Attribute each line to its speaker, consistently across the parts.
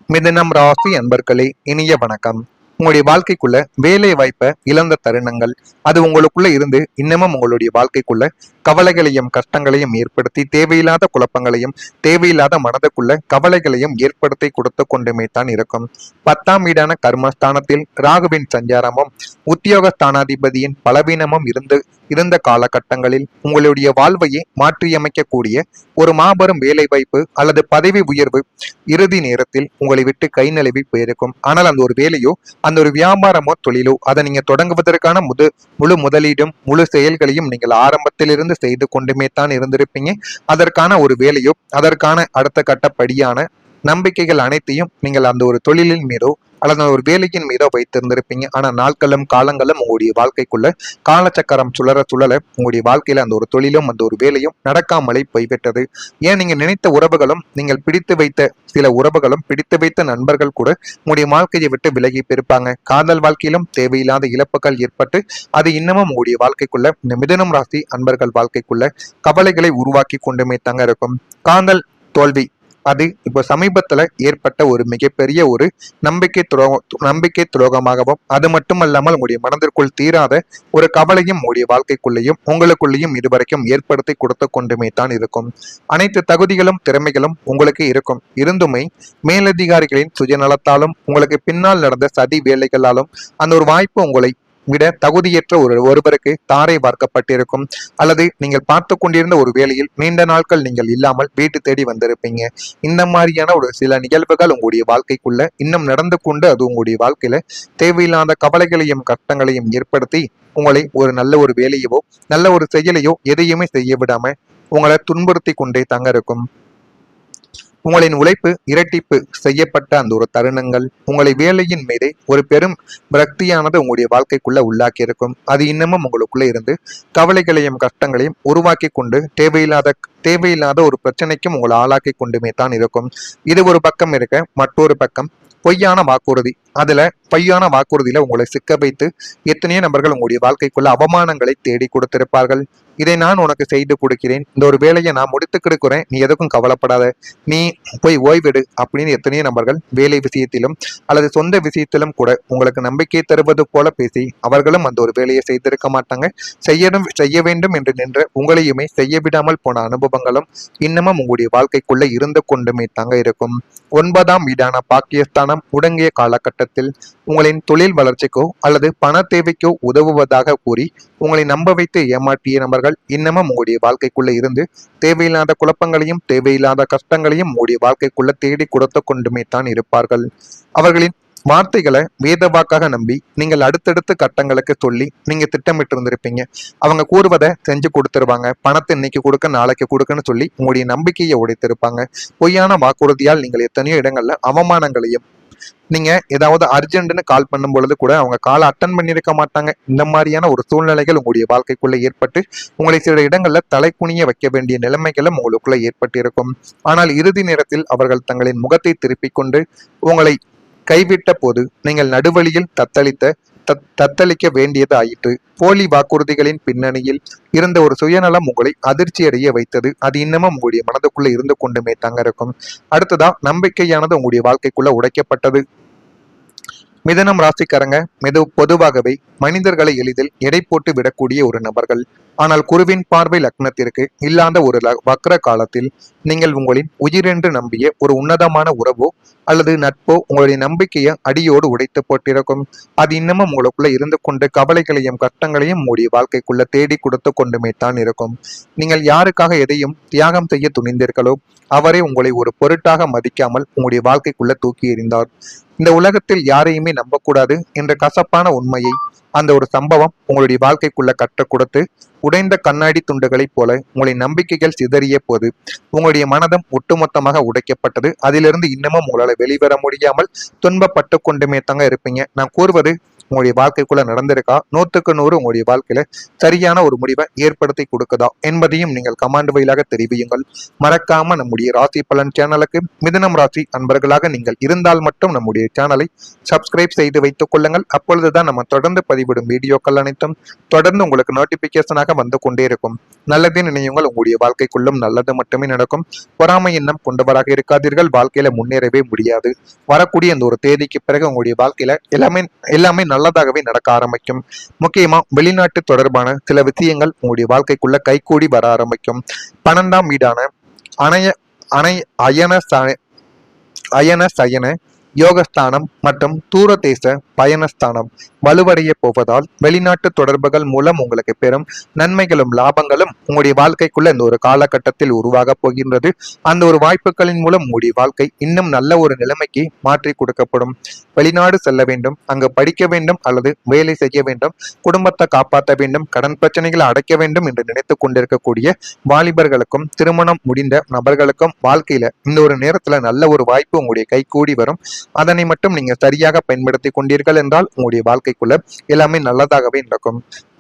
Speaker 1: மிதுனம் ராசி அன்பர்களே, இனிய வணக்கம். உங்களுடைய வாழ்க்கைக்குள்ள வேலை வாய்ப்பை இழந்த தருணங்கள், அது உங்களுக்குள்ள இருந்து இன்னமும் உங்களுடைய வாழ்க்கைக்குள்ள கவலைகளையும் கஷ்டங்களையும் ஏற்படுத்தி தேவையில்லாத குழப்பங்களையும் தேவையில்லாத மனதுக்குள்ள கவலைகளையும் ஏற்படுத்தி கொடுத்து கொண்டுமே தான் இருக்கும். 10ஆம் வீடான கர்மஸ்தானத்தில் ராகுவின் சஞ்சாரமும் உத்தியோக ஸ்தானாதிபதியின் பலவீனமும் இருந்த காலகட்டங்களில் உங்களுடைய வாழ்வையை மாற்றியமைக்கக்கூடிய ஒரு மாபெரும் வேலை வாய்ப்பு அல்லது பதவி உயர்வு இறுதி நேரத்தில் உங்களை விட்டு கை நழுவி போயிருக்கும். ஆனால் அந்த ஒரு வேலையோ அந்த ஒரு வியாபாரமோ தொழிலோ அதை நீங்க தொடங்குவதற்கான முழு முதலீடும் முழு செயல்களையும் நீங்கள் ஆரம்பத்திலிருந்து செய்து கொண்டுமே தான் இருந்திருப்பீங்க. அதற்கான ஒரு வேலையோ அதற்கான அடுத்த கட்டப்படியான நம்பிக்கைகள் அனைத்தையும் நீங்கள் அந்த ஒரு தொழிலின் மீதோ அல்லது ஒரு வேலையின் மீதோ வைத்திருந்திருப்பீங்க. ஆனா நாட்களும் காலங்களும் உங்களுடைய வாழ்க்கைக்குள்ள காலச்சக்கரம் சுழற உங்களுடைய வாழ்க்கையில அந்த ஒரு தொழிலும் அந்த ஒரு வேலையும் நடக்காமலே போய்விட்டது. ஏன் நீங்க நினைத்த உறவுகளும் நீங்கள் பிடித்து வைத்த சில உறவுகளும் பிடித்து வைத்த நண்பர்கள் கூட உங்களுடைய வாழ்க்கையை விட்டு விலகி போயிருப்பாங்க. காதல் வாழ்க்கையிலும் தேவையில்லாத இழப்புகள் ஏற்பட்டு அது இன்னமும் உங்களுடைய வாழ்க்கைக்குள்ள இந்த மிதுனம் ராசி அன்பர்கள் வாழ்க்கைக்குள்ள கவலைகளை உருவாக்கி கொண்டுமே தாங்க இருக்கும். காதல் தோல்வி அது இப்போ சமீபத்துல ஏற்பட்ட ஒரு மிகப்பெரிய ஒரு நம்பிக்கை துரோகமாகவும் அது மட்டுமல்லாமல் உங்களுடைய மனதிற்குள் தீராத ஒரு கவலையும் உங்களுடைய வாழ்க்கைக்குள்ளேயும் உங்களுக்குள்ளேயும் இதுவரைக்கும் ஏற்படுத்தி கொடுத்து கொண்டுமே தான் இருக்கும். அனைத்து தகுதிகளும் திறமைகளும் உங்களுக்கு இருக்கும். இருந்துமே மேலதிகாரிகளின் சுயநலத்தாலும் உங்களுக்கு பின்னால் நடந்த சதி வேலைகளாலும் அந்த ஒரு வாய்ப்பு உங்களை விட தகுதியற்ற ஒருவருக்கு தாரை வார்க்கப்பட்டிருக்கும். அல்லது நீங்கள் பார்த்து கொண்டிருந்த ஒரு வேளையில் நீண்ட நாட்கள் நீங்கள் இல்லாமல் வீட்டு தேடி வந்திருப்பீங்க. இந்த மாதிரியான ஒரு சில நிகழ்வுகள் உங்களுடைய வாழ்க்கைக்குள்ள இன்னும் நடந்து கொண்டு அது உங்களுடைய வாழ்க்கையில தேவையில்லாத கவலைகளையும் கஷ்டங்களையும் ஏற்படுத்தி உங்களை ஒரு நல்ல ஒரு வேலையவோ நல்ல ஒரு செயலையோ எதையுமே செய்ய விடாம உங்களை துன்புறுத்தி கொண்டே தாங்க இருக்கும். உங்களின் உழைப்பு இரட்டிப்பு செய்யப்பட்ட அந்த ஒரு தருணங்கள் உங்களை வேலையின் மீதே ஒரு பெரும் விரக்தியானது உங்களுடைய வாழ்க்கைக்குள்ள உள்ளாக்கி இருக்கும். அது இன்னமும் உங்களுக்குள்ள இருந்து கவலைகளையும் கஷ்டங்களையும் உருவாக்கி கொண்டு தேவையில்லாத ஒரு பிரச்சனைக்கும் உங்களை ஆளாக்கி கொண்டுமே தான் இருக்கும். இது ஒரு பக்கம் இருக்க, மற்றொரு பக்கம் பொய்யான வாக்குறுதி. அதுல பொய்யான வாக்குறுதியில உங்களை சிக்க வைத்து எத்தனையோ நபர்கள் உங்களுடைய வாழ்க்கைக்குள்ள அவமானங்களை தேடி கொடுத்திருப்பார்கள். இதை நான் உனக்கு செய்து கொடுக்கிறேன், இந்த ஒரு வேலையை நான் முடித்து கொடுக்கிறேன், நீ எதுக்கும் கவலைப்படாத, நீ போய் ஓய்விடு அப்படின்னு எத்தனையோ நபர்கள் வேலை விஷயத்திலும் அல்லது சொந்த விஷயத்திலும் கூட உங்களுக்கு நம்பிக்கை தருவது போல பேசி அவர்களும் அந்த ஒரு வேலையை செய்திருக்க மாட்டாங்க. செய்ய வேண்டும் என்று நின்ற உங்களையுமே செய்ய விடாமல் போன அனுபவங்களும் இன்னமும் உங்களுடைய வாழ்க்கைக்குள்ள இருந்து கொண்டுமே தாங்க இருக்கும். 9ஆம் வீடான பாக்கியஸ்தானம் முடங்கிய காலகட்டத்தில் உங்களின் தொழில் வளர்ச்சிக்கோ அல்லது பண தேவைக்கோ உதவுவதாக கூறி உங்களை நம்ப வைத்து ஏமாற்றிய நபர்கள் இன்னமும் உங்களுடைய வாழ்க்கைக்குள்ள இருந்து தேவையில்லாத குழப்பங்களையும் தேவையில்லாத கஷ்டங்களையும் உங்களுடைய வாழ்க்கைக்குள்ள தேடி கொடுத்து கொண்டுமே தான் இருப்பார்கள். அவர்களின் வார்த்தைகளை வேத வாக்காக நம்பி நீங்கள் அடுத்தடுத்த கட்டங்களுக்கு சொல்லி நீங்க திட்டமிட்டு இருந்திருப்பீங்க. அவங்க கூறுவதை செஞ்சு கொடுத்துருவாங்க. பணத்தை இன்னைக்கு கொடுக்க நாளைக்கு கொடுக்கன்னு சொல்லி உங்களுடைய நம்பிக்கையை உடைத்திருப்பாங்க. பொய்யான வாக்குறுதியால் நீங்கள் எத்தனையோ இடங்கள்ல அவமானங்களையும் நீங்க ஏதாவது அர்ஜென்ட்னு கால் பண்ணும் பொழுது கூட அவங்க காலை அட்டன் பண்ணியிருக்க மாட்டாங்க. இந்த மாதிரியான ஒரு சூழ்நிலைகள் உங்களுடைய வாழ்க்கைக்குள்ள ஏற்பட்டு உங்களை சில இடங்கள்ல தலைக்குனிய வைக்க வேண்டிய நிலைமைகளும் உங்களுக்குள்ள ஏற்பட்டு இருக்கும். ஆனால் இறுதி நேரத்தில் அவர்கள் தங்களின் முகத்தை திருப்பிக் கொண்டு உங்களை கைவிட்ட போது நீங்கள் நடுவழியில் தத்தளிக்க வேண்டியது ஆயிற்று. போலி வாக்குறுதிகளின் பின்னணியில் இருந்த ஒரு சுயநலம் உங்களை அதிர்ச்சி அடைய வைத்தது. அது இன்னமும் உங்களுடைய மனதுக்குள்ள இருந்து கொண்டுமே தங்க இருக்கும். அடுத்ததா நம்பிக்கையானது உங்களுடைய வாழ்க்கைக்குள்ள உடைக்கப்பட்டது. மிதனம் ராசிக்காரங்க பொதுவாகவே மனிதர்களை எளிதில் எடை போட்டு விடக்கூடிய ஒரு நபர்கள். ஆனால் குருவின் பார்வை லக்னத்திற்கு இல்லாத ஒரு வக்ர காலத்தில் நீங்கள் உங்களின் உயிரென்று நம்பிய ஒரு உன்னதமான உறவோ அல்லது நட்போ உங்களுடைய நம்பிக்கையை அடியோடு உடைத்து போட்டிருக்கும். அது இன்னமும் உங்களுக்குள்ள இருந்து கொண்டு கவலைகளையும் கஷ்டங்களையும் உங்களுடைய வாழ்க்கைக்குள்ள தேடி கொடுத்து கொண்டுமே தான் இருக்கும். நீங்கள் யாருக்காக எதையும் தியாகம் செய்ய துணிந்தீர்களோ அவரே உங்களை ஒரு பொருட்டாக மதிக்காமல் உங்களுடைய வாழ்க்கைக்குள்ள தூக்கி எறிந்தார். இந்த உலகத்தில் யாரையுமே நம்பக்கூடாது என்ற கசப்பான உண்மையை அந்த ஒரு சம்பவம் உங்களுடைய வாழ்க்கைக்குள்ள கற்றுக் கொடுத்து உடைந்த கண்ணாடி துண்டுகளைப் போல உங்களின் நம்பிக்கைகள் சிதறிய போது உங்களுடைய மனதம் ஒட்டுமொத்தமாக உடைக்கப்பட்டது. அதிலிருந்து இன்னமும் உங்களால் வெளிவர முடியாமல் துன்பப்பட்டு கொண்டுமே தாங்க இருப்பீங்க. நான் கூறுவது உங்களுடைய வாழ்க்கைக்குள்ள நடந்திருக்கா? 100க்கு 100 உங்களுடைய வாழ்க்கையில சரியான ஒரு முடிவை ஏற்படுத்தி கொடுக்குதா என்பதையும் நீங்கள் கமெண்ட் வாயிலாக தெரிவியுங்கள். மறக்காம நம்முடைய ராசி பலன் சேனலுக்கு மிதுனம் ராசி அன்பர்களாக நீங்கள் இருந்தால் மட்டும் நம்முடைய சேனலை சப்ஸ்கிரைப் செய்து வைத்துக் கொள்ளுங்கள். அப்பொழுதுதான் நம்ம தொடர்ந்து பதிவிடும் வீடியோக்கள் அனைத்தும் தொடர்ந்து உங்களுக்கு நோட்டிபிகேஷனாக வந்து கொண்டே இருக்கும். நல்லதே நினையுங்கள், உங்களுடைய வாழ்க்கைக்குள்ளும் நல்லது மட்டுமே நடக்கும். பொறாமை எண்ணம் கொண்டவராக இருக்காதீர்கள், வாழ்க்கையில முன்னேறவே முடியாது. வரக்கூடிய இந்த ஒரு தேதிக்கு பிறகு உங்களுடைய வாழ்க்கையில எல்லாமே நல்லதாகவே நடக்க ஆரம்பிக்கும். முக்கியமா வெளிநாட்டு தொடர்பான சில விஷயங்கள் உங்களுடைய வாழ்க்கைக்குள்ள கைகூடி வர ஆரம்பிக்கும். 12ஆம் வீடான அணைய அணை அயன சயன யோகஸ்தானம் மற்றும் தூரதேச பயணஸ்தானம் வலுவடைய போவதால் வெளிநாட்டு தொடர்புகள் மூலம் உங்களுக்கு பெரும் நன்மைகளும் லாபங்களும் உங்களுடைய வாழ்க்கைக்குள்ள இந்த ஒரு காலகட்டத்தில் உருவாக போகின்றது. அந்த ஒரு வாய்ப்புகளின் மூலம் உங்களுடைய வாழ்க்கை இன்னும் நல்ல ஒரு நிலைமைக்கு மாற்றி கொடுக்கப்படும். வெளிநாடு செல்ல வேண்டும், அங்கு படிக்க வேண்டும் அல்லது வேலை செய்ய வேண்டும், குடும்பத்தை காப்பாற்ற வேண்டும், கடன் பிரச்சனைகளை அடைக்க வேண்டும் என்று நினைத்து கொண்டிருக்கக்கூடிய வாலிபர்களுக்கும் திருமணம் முடிந்த நபர்களுக்கும் வாழ்க்கையில இந்த ஒரு நேரத்துல நல்ல ஒரு வாய்ப்பு உங்களுடைய கை கூடி வரும். அதனை மட்டும் நீங்க சரியாக பயன்படுத்தி கொண்டீர்கள் என்றால் உங்களுடைய வாழ்க்கைக்குள்ள எல்லாமே நல்லதாகவே நடக்கும்.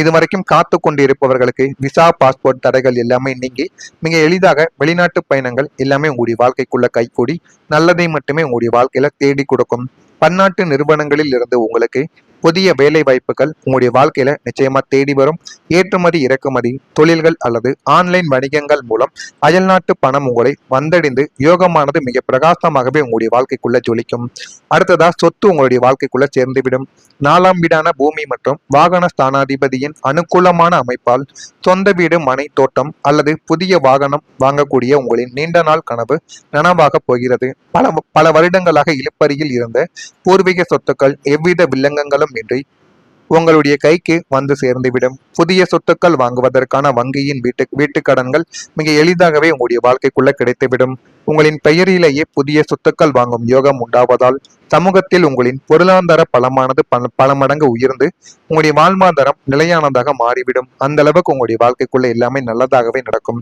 Speaker 1: இதுவரைக்கும் காத்து கொண்டு இருப்பவர்களுக்கு விசா பாஸ்போர்ட் தடைகள் எல்லாமே நீங்கி மிக எளிதாக வெளிநாட்டு பயணங்கள் எல்லாமே உங்களுடைய வாழ்க்கைக்குள்ள கைகூடி நல்லதை மட்டுமே உங்களுடைய வாழ்க்கையில தேடி கொடுக்கும். பன்னாட்டு நிறுவனங்களில் இருந்து உங்களுக்கு புதிய வேலை வாய்ப்புகள் உங்களுடைய வாழ்க்கையில நிச்சயமா தேடி வரும். ஏற்றுமதி இறக்குமதி தொழில்கள் அல்லது ஆன்லைன் வணிகங்கள் மூலம் அயல்நாட்டு பணம் உங்களை வந்தடைந்து யோகமானது மிக பிரகாசமாகவே உங்களுடைய வாழ்க்கைக்குள்ள ஜொலிக்கும். அடுத்ததா சொத்து உங்களுடைய வாழ்க்கைக்குள்ள சேர்ந்துவிடும். 4ஆம் வீடான பூமி மற்றும் வாகன ஸ்தானாதிபதியின் அனுகூலமான அமைப்பால் சொந்த வீடு, மனை, தோட்டம் அல்லது புதிய வாகனம் வாங்கக்கூடிய உங்களின் நீண்ட நாள் கனவு நனவாக போகிறது. பல வருடங்களாக இழுப்பறியில் இருந்த பூர்வீக சொத்துக்கள் எவ்வித வில்லங்கங்களும் இன்றி உங்களுடைய கைக்கு வந்து சேர்ந்துவிடும். புதிய சொத்துக்கள் வாங்குவதற்கான வங்கியின் வீட்டு கடன்கள் மிக எளிதாகவே உங்களுடைய வாழ்க்கைக்குள்ள கிடைத்துவிடும். உங்களின் பெயரிலேயே புதிய சொத்துக்கள் வாங்கும் யோகம் உண்டாவதால் சமூகத்தில் உங்களின் பொருளாதார பலமானது பல மடங்கு உயர்ந்து உங்களுடைய வாழ்வாதாரம் நிலையானதாக மாறிவிடும். அந்த அளவுக்கு உங்களுடைய வாழ்க்கைக்குள்ள எல்லாமே நல்லதாகவே நடக்கும்.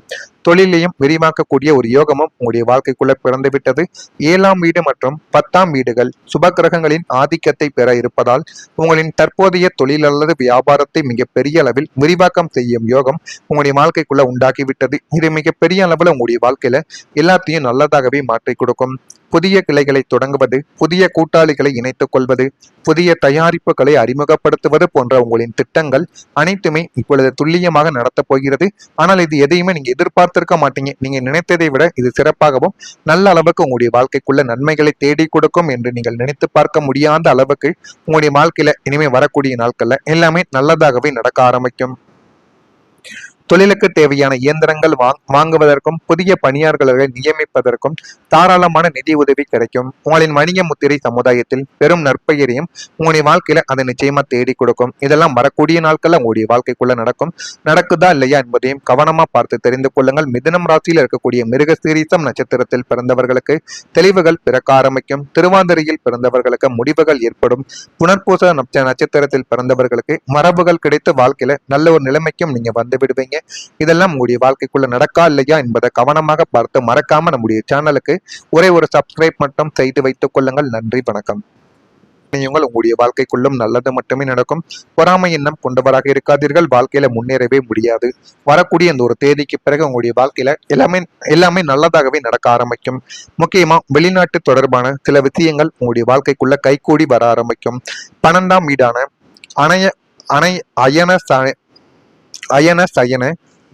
Speaker 1: தொழிலையும் விரிவாக்கக்கூடிய ஒரு யோகமும் உங்களுடைய வாழ்க்கைக்குள்ள பிறந்து விட்டது. 7ஆம் வீடு மற்றும் 10ஆம் வீடுகள் சுப கிரகங்களின் ஆதிக்கத்தை பெற இருப்பதால் உங்களின் தற்போதைய தொழில் அல்லது வியாபாரத்தை மிக பெரிய அளவில் விரிவாக்கம் செய்யும் யோகம் உங்களுடைய வாழ்க்கைக்குள்ள உண்டாக்கிவிட்டது. இது மிக பெரிய அளவுல உங்களுடைய வாழ்க்கையில எல்லாத்தையும் நல்லதாகவே மாற்றி கொடுக்கும். புதிய கிளைகளை தொடங்குவது, புதிய கூட்டாளிகளை இணைத்துக் கொள்வது, புதிய தயாரிப்புகளை அறிமுகப்படுத்துவது போன்ற உங்களின் திட்டங்கள் அனைத்துமே இப்பொழுது துல்லியமாக நடத்தப் போகிறது. ஆனால் இது எதையுமே நீங்க எதிர்பார்த்திருக்க மாட்டீங்க. நீங்க நினைத்ததை விட இது சிறப்பாகவும் நல்ல அளவுக்கு உங்களுடைய வாழ்க்கைக்குள்ள நன்மைகளை தேடி கொடுக்கும் என்று நீங்கள் நினைத்து பார்க்க முடியாத அளவுக்கு உங்களுடைய வாழ்க்கையில இனிமே வரக்கூடிய நாட்கள்ல எல்லாமே நல்லதாகவே நடக்க ஆரம்பிக்கும். தொழிலுக்கு தேவையான இயந்திரங்கள் வாங்குவதற்கும் புதிய பணியாளர்களை நியமிப்பதற்கும் தாராளமான நிதி உதவி கிடைக்கும். உங்களின் வணிக முத்திரை சமுதாயத்தில் பெரும் நற்பெயரையும் உங்களுடைய வாழ்க்கையில அதை நிச்சயமா தேடி கொடுக்கும். இதெல்லாம் வரக்கூடிய நாட்கள்ல உங்களுடைய வாழ்க்கைக்குள்ள நடக்குதா இல்லையா என்பதையும் கவனமா பார்த்து தெரிந்து கொள்ளுங்கள். மிதுனம் ராசியில் இருக்கக்கூடிய மிருகசீரிசம் நட்சத்திரத்தில் பிறந்தவர்களுக்கு தெளிவுகள் பிறக்க ஆரம்பிக்கும். திருவாதிரையில் பிறந்தவர்களுக்கு முடிவுகள் ஏற்படும். புனர்பூச நட்சத்திரத்தில் பிறந்தவர்களுக்கு மரபுகள் கிடைத்து வாழ்க்கையில நல்ல ஒரு நிலைமைக்கும் நீங்க வந்து விடுவீங்க. இதெல்லாம் உங்களுடைய வாழ்க்கைக்குள்ள நடக்கா இல்லையா என்பதை கவனமாக பார்த்து மறக்காம நம்முடைய சேனலுக்கு ஒரே ஒரு சப்ஸ்கிரைப் மட்டும் செய்து வைத்துக் கொள்ளுங்கள். நன்றி, வணக்கம். உங்களுடைய வாழ்க்கைக்குள்ளும் நல்லது மட்டுமே நடக்கும். பொறாமை எண்ணம் கொண்டவராக இருக்காதீர்கள், வாழ்க்கையில முன்னேறவே முடியாது. வரக்கூடிய இந்த ஒரு தேதிக்கு பிறகு உங்களுடைய வாழ்க்கையில எல்லாமே நல்லதாகவே நடக்க ஆரம்பிக்கும். முக்கியமா வெளிநாட்டு தொடர்பான சில விஷயங்கள் உங்களுடைய வாழ்க்கைக்குள்ள கைகூடி வர ஆரம்பிக்கும். 12ஆம் வீடான அயன சயன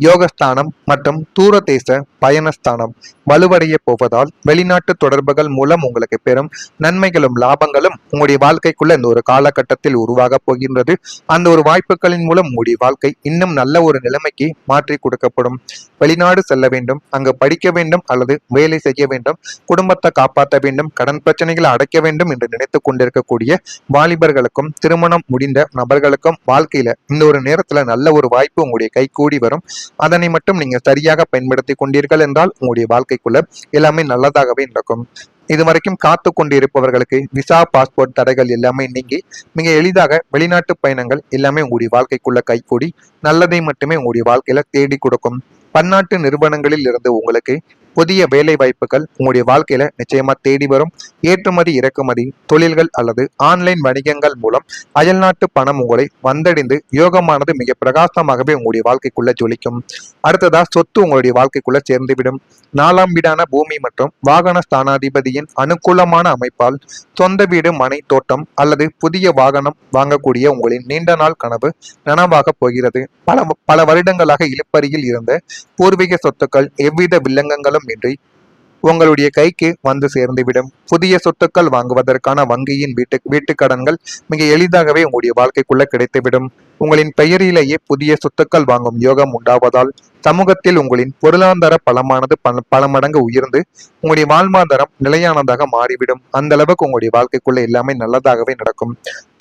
Speaker 1: யோகஸ்தானம் மற்றும் தூரதேச பயணஸ்தானம் வலுவடைய போவதால் வெளிநாட்டு தொடர்புகள் மூலம் உங்களுக்கு பெரும் நன்மைகளும் லாபங்களும் உங்களுடைய வாழ்க்கைக்குள்ள இந்த ஒரு காலகட்டத்தில் உருவாக போகின்றது. அந்த ஒரு வாய்ப்புகளின் மூலம் உங்களுடைய வாழ்க்கை இன்னும் நல்ல ஒரு நிலைமைக்கு மாற்றி கொடுக்கப்படும். வெளிநாடு செல்ல வேண்டும், அங்கு படிக்க வேண்டும் அல்லது வேலை செய்ய வேண்டும், குடும்பத்தை காப்பாற்ற வேண்டும், கடன் பிரச்சனைகளை அடைக்க வேண்டும் என்று நினைத்து கொண்டிருக்கக்கூடிய வாலிபர்களுக்கும் திருமணம் முடிந்த நபர்களுக்கும் வாழ்க்கையில இந்த ஒரு நேரத்துல நல்ல ஒரு வாய்ப்பு உங்களுடைய கை கூடி வரும். அதனை மட்டும் நீங்க சரியாக பயன்படுத்தி கொண்டீர்கள் என்றால் உங்களுடைய வாழ்க்கைக்குள்ள எல்லாமே நல்லதாகவே நடக்கும். இதுவரைக்கும் காத்து கொண்டு இருப்பவர்களுக்கு விசா பாஸ்போர்ட் தடைகள் எல்லாமே நீங்கி மிக எளிதாக வெளிநாட்டு பயணங்கள் எல்லாமே உங்களுடைய வாழ்க்கைக்குள்ள கைகூடி நல்லதை மட்டுமே உங்களுடைய வாழ்க்கையில தேடி கொடுக்கும். பன்னாட்டு நிறுவனங்களில் இருந்து உங்களுக்கு புதிய வேலை வாய்ப்புகள் உங்களுடைய வாழ்க்கையில நிச்சயமா தேடி வரும். ஏற்றுமதி இறக்குமதி தொழில்கள் அல்லது ஆன்லைன் வணிகங்கள் மூலம் அயல்நாட்டு பணம் உங்களை வந்தடைந்து யோகமானது மிக பிரகாசமாகவே உங்களுடைய வாழ்க்கைக்குள்ள ஜொலிக்கும். அடுத்ததா சொத்து உங்களுடைய வாழ்க்கைக்குள்ள சேர்ந்துவிடும். 4ஆம் வீடான பூமி மற்றும் வாகன ஸ்தானாதிபதியின் அனுகூலமான அமைப்பால் சொந்த வீடு, மனை, தோட்டம் அல்லது புதிய வாகனம் வாங்கக்கூடிய உங்களின் நீண்ட நாள் கனவு நனவாக போகிறது. பல வருடங்களாக இழுப்பறியில் இருந்த பூர்வீக சொத்துக்கள் எவ்வித வில்லங்கங்களும் இன்றி உங்களுடைய கைக்கு வந்து சேர்ந்துவிடும். புதிய சொத்துக்கள் வாங்குவதற்கான வங்கியின் வீட்டு கடன்கள் மிக எளிதாகவே உங்களுடைய வாழ்க்கைக்குள்ள கிடைத்துவிடும். உங்களின் பெயரிலேயே புதிய சொத்துக்கள் வாங்கும் யோகம் உண்டாவதால் சமூகத்தில் உங்களின் பொருளாதார பலமானது பல மடங்கு உயர்ந்து உங்களுடைய வாழ்வாதாரம் நிலையானதாக மாறிவிடும். அந்த அளவுக்கு உங்களுடைய வாழ்க்கைக்குள்ள எல்லாமே நல்லதாகவே நடக்கும்.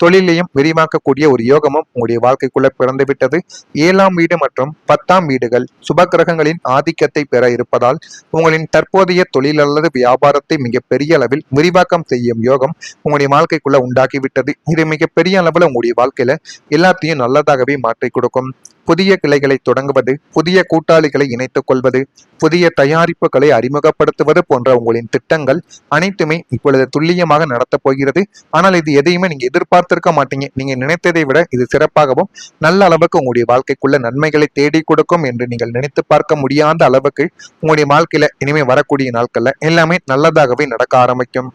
Speaker 1: தொழிலையும் விரிவாக்கக்கூடிய ஒரு யோகமும் உங்களுடைய வாழ்க்கைக்குள்ள பிறந்து விட்டது. 7ஆம் வீடு மற்றும் 10ஆம் வீடுகள் சுப கிரகங்களின் ஆதிக்கத்தை பெற இருப்பதால் உங்களின் தற்போதைய தொழில் அல்லது வியாபாரத்தை மிக பெரிய அளவில் விரிவாக்கம் செய்யும் யோகம் உங்களுடைய வாழ்க்கைக்குள்ள உண்டாக்கிவிட்டது. இது மிக பெரிய அளவுல உங்களுடைய வாழ்க்கையில எல்லாத்தையும் நல்லதாகவே மாற்றி கொடுக்கும். புதிய கிளைகளை தொடங்குவது, புதிய கூட்டாளிகளை இணைத்துக் கொள்வது, புதிய தயாரிப்புகளை அறிமுகப்படுத்துவது போன்ற உங்களின் திட்டங்கள் அனைத்துமே இப்பொழுது துல்லியமாக நடத்தப் போகிறது. ஆனால் இது எதையுமே நீங்க எதிர்பார்த்திருக்க மாட்டீங்க. நீங்க நினைத்ததை விட இது சிறப்பாகவும் நல்ல அளவுக்கு உங்களுடைய வாழ்க்கைக்குள்ள நன்மைகளை தேடி கொடுக்கும் என்று நீங்கள் நினைத்து பார்க்க முடியாத அளவுக்கு உங்களுடைய வாழ்க்கையில இனிமே வரக்கூடிய நாட்கள்ல எல்லாமே நல்லதாகவே நடக்க ஆரம்பிக்கும்.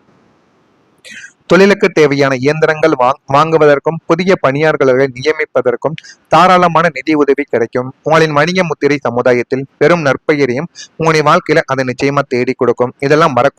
Speaker 1: தொழிலுக்கு தேவையான இயந்திரங்கள் வாங்குவதற்கும் புதிய பணியாளர்களை நியமிப்பதற்கும் தாராளமான நிதி உதவி கிடைக்கும். உங்களின் வணிக முத்திரை சமுதாயத்தில் பெரும் நற்பெயரையும் உங்களுடைய வாழ்க்கையில அதை நிச்சயமா தேடி கொடுக்கும். இதெல்லாம்